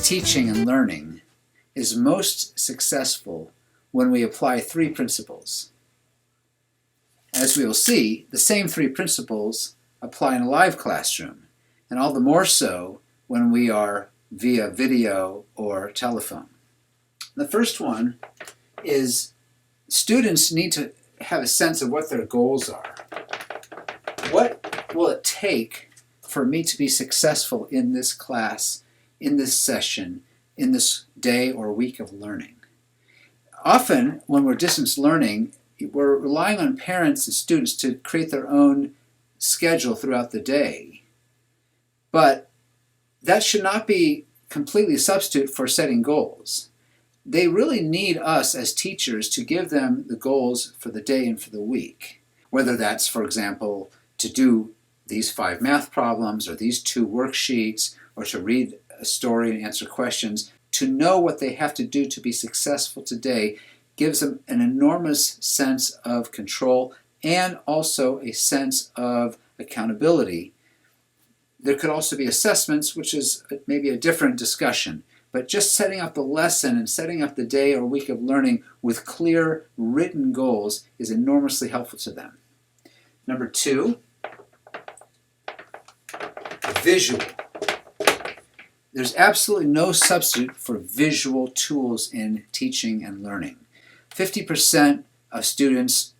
teaching and learning is most successful when we apply three principles. As we will see, the same three principles apply in a live classroom, and all the more so when we are via video or telephone. The first one is students need to have a sense of what their goals are. What will it take for me to be successful in this class, in this session, in this day or week of learning? Often, when we're distance learning, we're relying on parents and students to create their own schedule throughout the day. But that should not be completely a substitute for setting goals. They really need us as teachers to give them the goals for the day and for the week. Whether that's, for example, to do these 5 math problems or these 2 worksheets, or to read a story and answer questions. To know what they have to do to be successful today gives them an enormous sense of control and also a sense of accountability. There could also be assessments, which is maybe a different discussion. But just setting up the lesson and setting up the day or week of learning with clear written goals is enormously helpful to them. Number 2, visual. There's absolutely no substitute for visual tools in teaching and learning. 50% of students,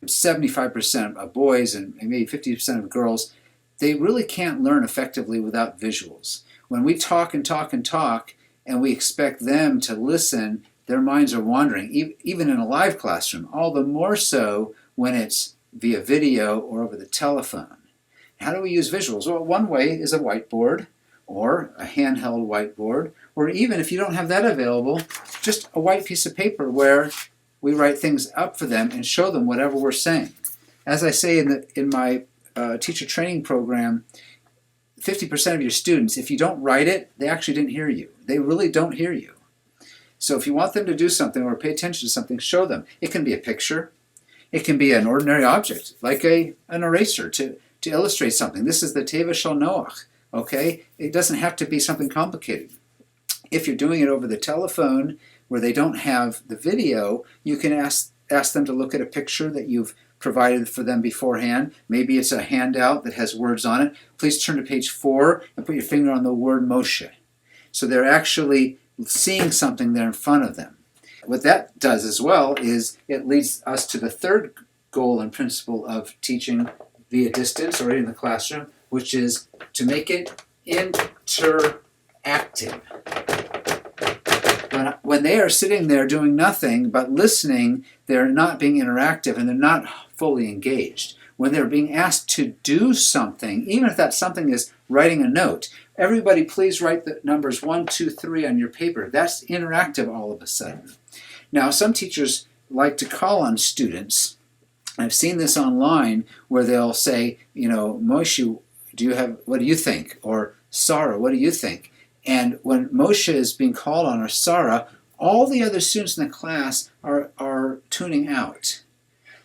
75% of boys, and maybe 50% of girls, they really can't learn effectively without visuals. When we talk and talk and talk, and we expect them to listen, their minds are wandering, even in a live classroom, all the more so when it's via video or over the telephone. How do we use visuals? Well, one way is a whiteboard or a handheld whiteboard, or even if you don't have that available, just a white piece of paper where we write things up for them and show them whatever we're saying. As I say in my teacher training program, 50% of your students, if you don't write it, they actually didn't hear you. They really don't hear you. So if you want them to do something or pay attention to something, show them. It can be a picture. It can be an ordinary object, like an eraser to illustrate something. This is the Teva Shel Noach, okay? It doesn't have to be something complicated. If you're doing it over the telephone where they don't have the video, you can ask them to look at a picture that you've provided for them beforehand. Maybe it's a handout that has words on it. Please turn to page 4 and put your finger on the word Moshe. So they're actually seeing something there in front of them. What that does as well is it leads us to the third goal and principle of teaching via distance or in the classroom, which is to make it interactive. When they are sitting there doing nothing but listening, they're not being interactive and they're not fully engaged. When they're being asked to do something, even if that something is writing a note, everybody please write the numbers 1, 2, 3 on your paper. That's interactive all of a sudden. Now, some teachers like to call on students. I've seen this online where they'll say, Moshe, what do you think? Or Sarah, what do you think? And when Moshe is being called on, or Sarah, all the other students in the class are tuning out.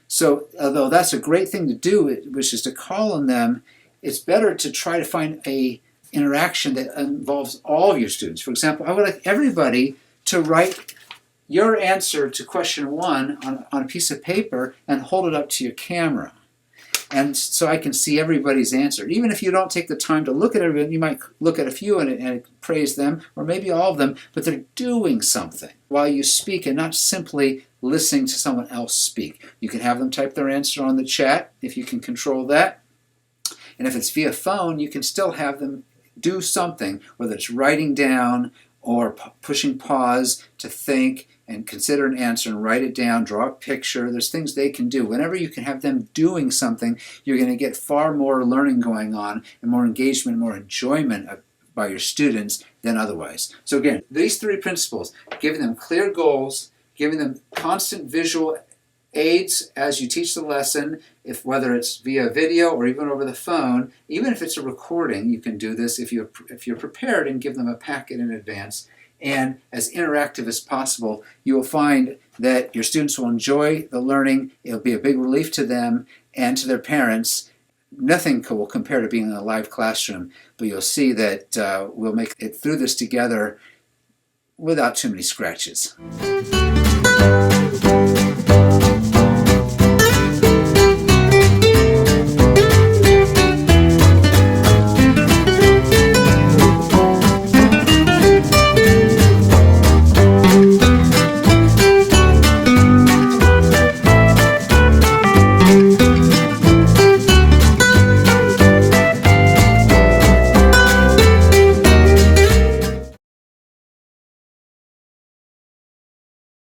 So although that's a great thing to do, which is to call on them, it's better to try to find an interaction that involves all of your students. For example, I would like everybody to write your answer to question 1 on a piece of paper and hold it up to your camera. And so I can see everybody's answer. Even if you don't take the time to look at everyone, you might look at a few and praise them, or maybe all of them, but they're doing something while you speak and not simply listening to someone else speak. You can have them type their answer on the chat if you can control that. And if it's via phone, you can still have them do something, whether it's writing down or pushing pause to think and consider an answer and write it down, draw a picture. There's things they can do. Whenever you can have them doing something, you're going to get far more learning going on and more engagement, more enjoyment by your students than otherwise. So again, these 3 principles, giving them clear goals, giving them constant visual aids as you teach the lesson, whether it's via video or even over the phone, even if it's a recording, you can do this if you're prepared and give them a packet in advance. And as interactive as possible, you will find that your students will enjoy the learning. It'll be a big relief to them and to their parents. Nothing will compare to being in a live classroom, but you'll see that we'll make it through this together without too many scratches.